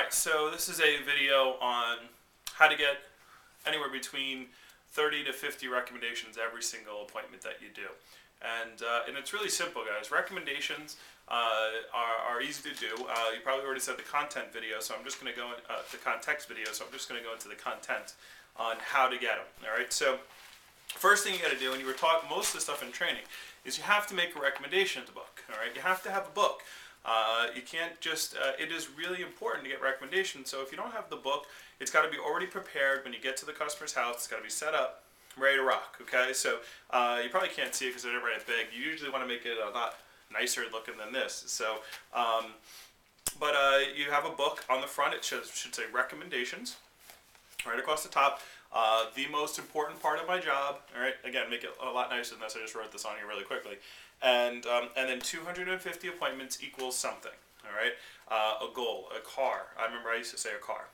Alright, so this is a video on how to get anywhere between 30 to 50 recommendations every single appointment that you do. And it's really simple, guys. Recommendations are easy to do. You probably already said the content video, so I'm just going to go the context video, so I'm just going to go into the content on how to get them. Alright, so first thing you got to do, and you were taught most of the stuff in training, is you have to make a recommendations book. Alright, you have to have a book. You can't just, it is really important to get recommendations. So if you don't have the book, it's got to be already prepared when you get to the customer's house. It's got to be set up, ready to rock, okay? So you probably can't see it because they're right big. You usually want to make it a lot nicer looking than this. So, you have a book on the front. It should say recommendations. Right across the top, the most important part of my job. All right, again, make it a lot nicer than this. I just wrote this on here really quickly. And then 250 appointments equals something. All right, a goal, a car. I remember I used to say a car.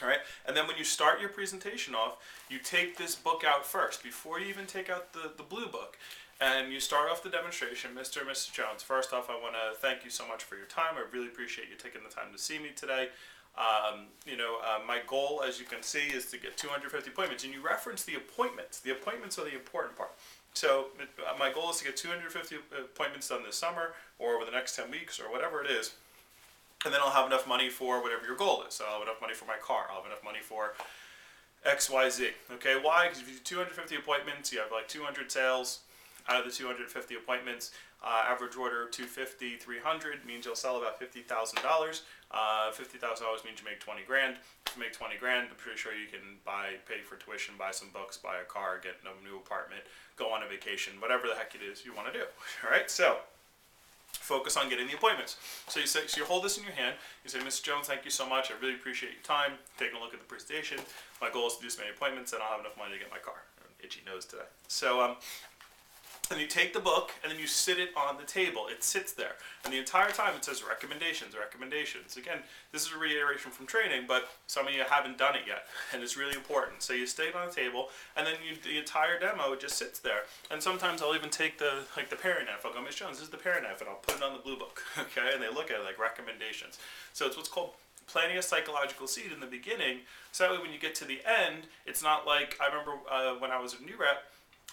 All right, and then when you start your presentation off, you take this book out first before you even take out the blue book. And you start off the demonstration. Mr. and Mrs. Jones, first off, I want to thank you so much for your time. I really appreciate you taking the time to see me today. My goal, as you can see, is to get 250 appointments. And you reference the appointments. The appointments are the important part. So my goal is to get 250 appointments done this summer or over the next 10 weeks or whatever it is. And then I'll have enough money for whatever your goal is. So I'll have enough money for my car. I'll have enough money for X, Y, Z. Okay, why? Because if you do 250 appointments, you have like 200 sales. Out of the 250 appointments, average order 250, 300 means you'll sell about $50,000. $50,000 means you make 20 grand. If you make 20 grand, I'm pretty sure you can pay for tuition, buy some books, buy a car, get a new apartment, go on a vacation, whatever the heck it is you want to do. All right, so focus on getting the appointments. So you hold this in your hand. You say, Mr. Jones, thank you so much. I really appreciate your time, taking a look at the presentation. My goal is to do this many appointments, and I'll have enough money to get my car. Itchy nose today. So, and you take the book and then you sit it on the table. It sits there. And the entire time it says recommendations, recommendations. Again, this is a reiteration from training, but some of you haven't done it yet. And it's really important. So you stay it on the table and then the entire demo, it just sits there. And sometimes I'll even take the paring knife. I'll go, Ms. Jones, this is the paring knife, and I'll put it on the blue book. Okay? And they look at it like recommendations. So it's what's called planting a psychological seed in the beginning. So that way when you get to the end, it's not like, I remember when I was a new rep,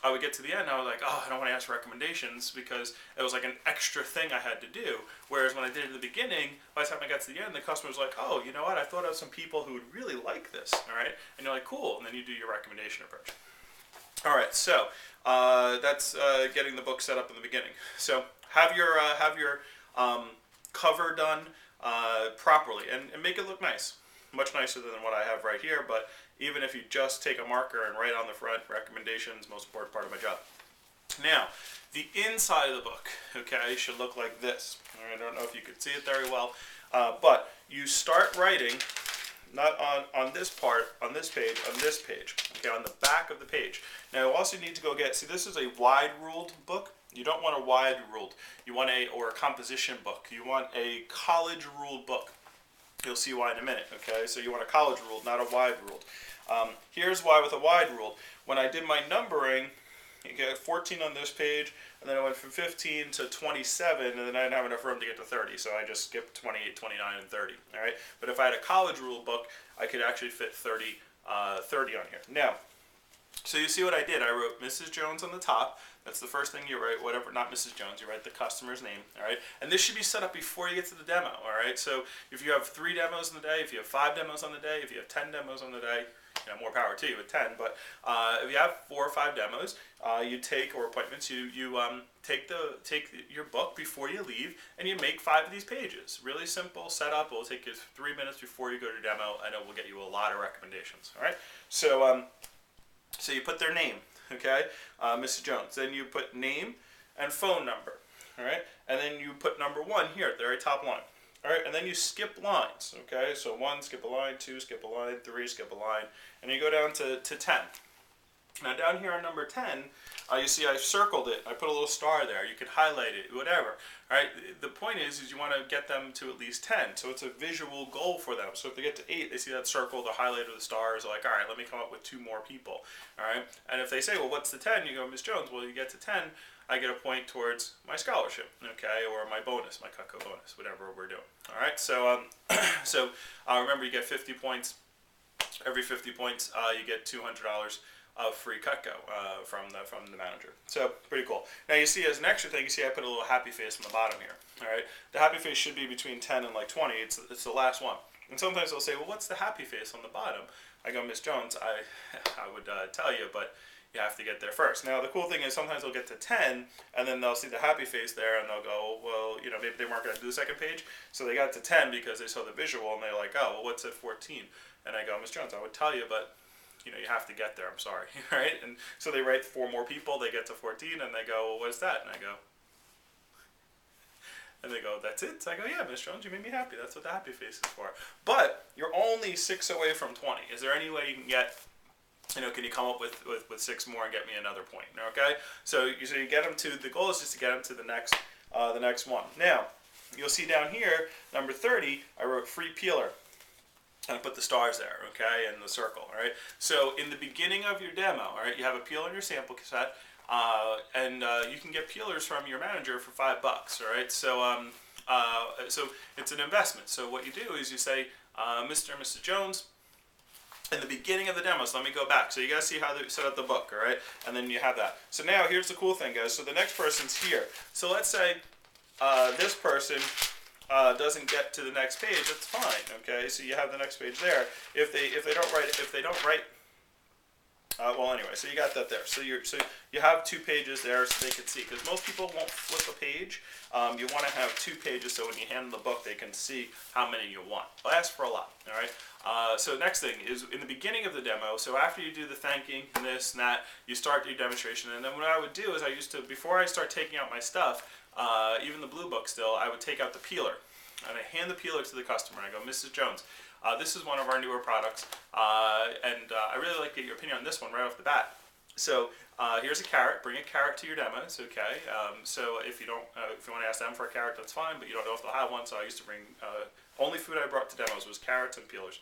I would get to the end and I was like, oh, I don't want to ask recommendations because it was like an extra thing I had to do. Whereas when I did it in the beginning, by the time I got to the end, the customer was like, oh, you know what? I thought of some people who would really like this. All right. And you're like, cool. And then you do your recommendation approach. All right. So that's getting the book set up in the beginning. So have your cover done properly and make it look nice. Much nicer than what I have right here, but even if you just take a marker and write on the front, recommendations, most important part of my job. Now, the inside of the book, okay, should look like this. I don't know if you could see it very well, but you start writing, not on this part, on this page, okay, on the back of the page. Now, you also need to go get, see, this is a wide ruled book. You don't want a wide ruled. You want a composition book. You want a college ruled book. You'll see why in a minute, okay? So you want a college ruled, not a wide ruled. Here's why with a wide ruled. When I did my numbering, you get 14 on this page, and then I went from 15 to 27, and then I didn't have enough room to get to 30, so I just skipped 28, 29, and 30, all right? But if I had a college ruled book, I could actually fit 30 on here. Now, so you see what I did. I wrote Mrs. Jones on the top. That's the first thing you write, whatever, not Mrs. Jones, you write the customer's name, all right? And this should be set up before you get to the demo, all right? So if you have 3 demos in the day, if you have 5 demos on the day, if you have 10 demos on the day, more power to you with 10, but if you have 4 or 5 demos, you take, or appointments, you take your book before you leave, and you make 5 of these pages. Really simple setup. It will take you 3 minutes before you go to demo, and it will get you a lot of recommendations, all right? So, so you put their name, okay, Mrs. Jones. Then you put name and phone number, all right? And then you put number 1 here at the very top line, all right? And then you skip lines, okay? So 1, skip a line, 2, skip a line, 3, skip a line, and you go down to 10. Now down here on number 10, you see I circled it. I put a little star there. You could highlight it, whatever. All right. The point is you want to get them to at least 10. So it's a visual goal for them. So if they get to 8, they see that circle, the highlight of the stars. They're like, all right, let me come up with 2 more people. All right. And if they say, well, what's the 10? You go, Ms. Jones. Well, you get to 10, I get a point towards my scholarship, okay, or my bonus, my Cutco bonus, whatever we're doing. All right. So So remember, you get 50 points. Every 50 points, you get $200 of free Cutco from the manager. So pretty cool. Now you see, as an extra thing, you see I put a little happy face on the bottom here. All right, the happy face should be between 10 and like 20. It's the last one. And sometimes they'll say, well, what's the happy face on the bottom? I go, Miss Jones, I would tell you, but you have to get there first. Now the cool thing is sometimes they'll get to 10 and then they'll see the happy face there and they'll go, well, maybe they weren't going to do the second page, so they got to 10 because they saw the visual and they're like, oh, well, what's at 14? And I go, Miss Jones, I would tell you, but you have to get there. I'm sorry, right? And so they write 4 more people. They get to 14 and they go, well, what is that? And I go, that's it? So I go, yeah, Miss Jones, you made me happy. That's what the happy face is for. But you're only 6 away from 20. Is there any way you can get, can you come up with 6 more and get me another point? Okay? So you get them to, the goal is just to get them to the next one. Now, you'll see down here, number 30, I wrote free peeler. And I put the stars there, okay, and the circle, all right? So in the beginning of your demo, all right, you have a peel in your sample set, and you can get peelers from your manager for $5, all right? So so it's an investment. So what you do is you say, Mr. and Mrs. Jones, in the beginning of the demo, so let me go back. So you guys see how they set up the book, all right? And then you have that. So now here's the cool thing, guys. So the next person's here. So let's say this person doesn't get to the next page, that's fine. Okay, so you have the next page there. If they don't write, well, anyway, so you got that there. So you have 2 pages there, so they can see. Because most people won't flip a page. You want to have 2 pages, so when you hand them the book, they can see how many you want. I'll ask for a lot. All right. So next thing is in the beginning of the demo. So after you do the thanking and this and that, you start your demonstration. And then what I would do is before I start taking out my stuff, even the blue book still, I would take out the peeler. And I hand the peeler to the customer. I go, Mrs. Jones, this is one of our newer products, and I really like to get your opinion on this one right off the bat. So here's a carrot. Bring a carrot to your demos, okay? So if you want to ask them for a carrot, that's fine, but you don't know if they'll have one. So I used to bring only food I brought to demos was carrots and peelers.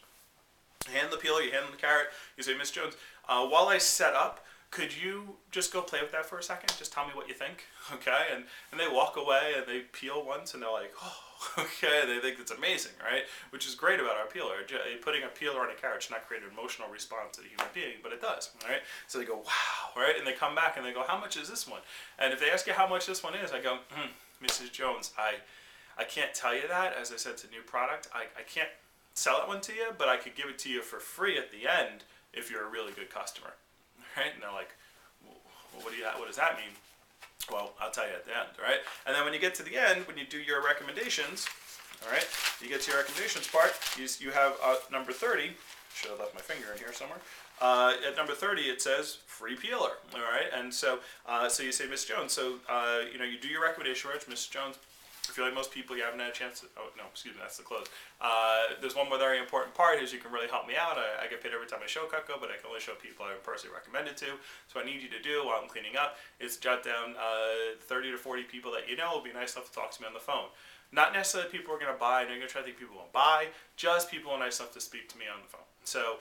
Hand the peeler, you hand them the carrot. You say, Miss Jones, while I set up, could you just go play with that for a second? Just tell me what you think, okay? And they walk away and they peel once and they're like, oh, okay, they think it's amazing, right? Which is great about our peeler. Putting a peeler on a carrot should not create an emotional response to the human being, but it does, right? So they go, wow, right? And they come back and they go, how much is this one? And if they ask you how much this one is, I go, Mrs. Jones, I can't tell you that. As I said, it's a new product. I can't sell that one to you, but I could give it to you for free at the end if you're a really good customer. Right? And they're like, well, what does that mean? Well, I'll tell you at the end, right? And then when you get to the end, when you do your recommendations, all right, you get to your recommendations part, you have number 30, should have left my finger in here somewhere, at number 30 it says free peeler, all right? And so so you say, Miss Jones, so you do your recommendation, right? Miss Jones, I feel like most people you haven't had a chance to, oh no, excuse me, that's the close. There's one more very important part is you can really help me out. I get paid every time I show Cutco, but I can only show people I personally recommend it to. So what I need you to do while I'm cleaning up is jot down 30 to 40 people that you know will be nice enough to talk to me on the phone. Not necessarily people who are going to buy. I know you're going to try to think people won't buy. Just people who are nice enough to speak to me on the phone. So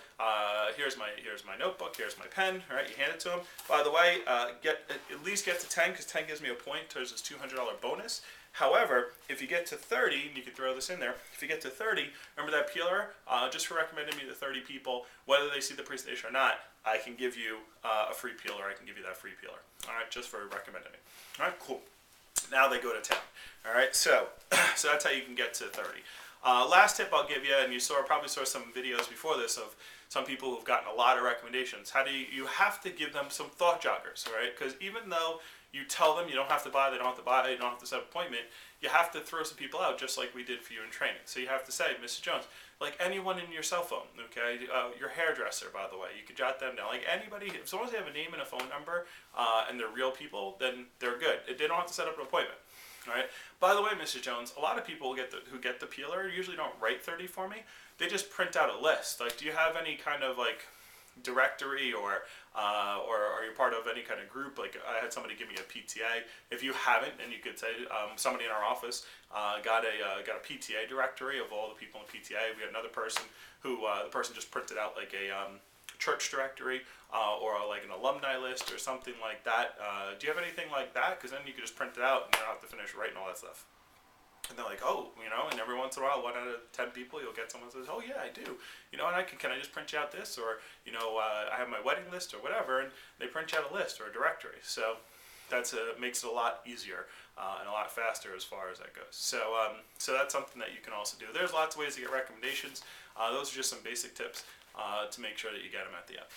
here's my notebook. Here's my pen. All right, you hand it to them. By the way, at least get to 10 because 10 gives me a point towards this $200 bonus. However, if you get to 30, and you can throw this in there, if you get to 30, remember that peeler? Just for recommending me to 30 people, whether they see the presentation or not, I can give you a free peeler. I can give you that free peeler. All right, just for recommending me. All right, cool. Now they go to 10. All right, so that's how you can get to 30. Last tip I'll give you, and you probably saw some videos before this of some people who've gotten a lot of recommendations. How do you have to give them some thought joggers, all right? Because even though you tell them you don't have to buy, they don't have to buy, you don't have to set up an appointment, you have to throw some people out just like we did for you in training. So you have to say, Mrs. Jones, like anyone in your cell phone, okay? Your hairdresser, by the way, you can jot them down. Like anybody, as long as they have a name and a phone number and they're real people, then they're good. They don't have to set up an appointment. All right. By the way, Mrs. Jones, a lot of people who get the peeler usually don't write 30 for me. They just print out a list. Like, do you have any kind of like directory or are you part of any kind of group? Like, I had somebody give me a PTA. If you haven't, then you could say somebody in our office got a PTA directory of all the people in PTA. We had another person who the person just printed out like a church directory or like an alumni list or something like that. Do you have anything like that? Because then you could just print it out and you don't have to finish writing all that stuff. And they're like, oh, and every once in a while, 1 out of 10 people, you'll get someone who says, oh yeah, I do, and can I just print you out this, or, I have my wedding list or whatever, and they print you out a list or a directory. So makes it a lot easier and a lot faster as far as that goes. So that's something that you can also do. There's lots of ways to get recommendations. Those are just some basic tips to make sure that you get them at the end.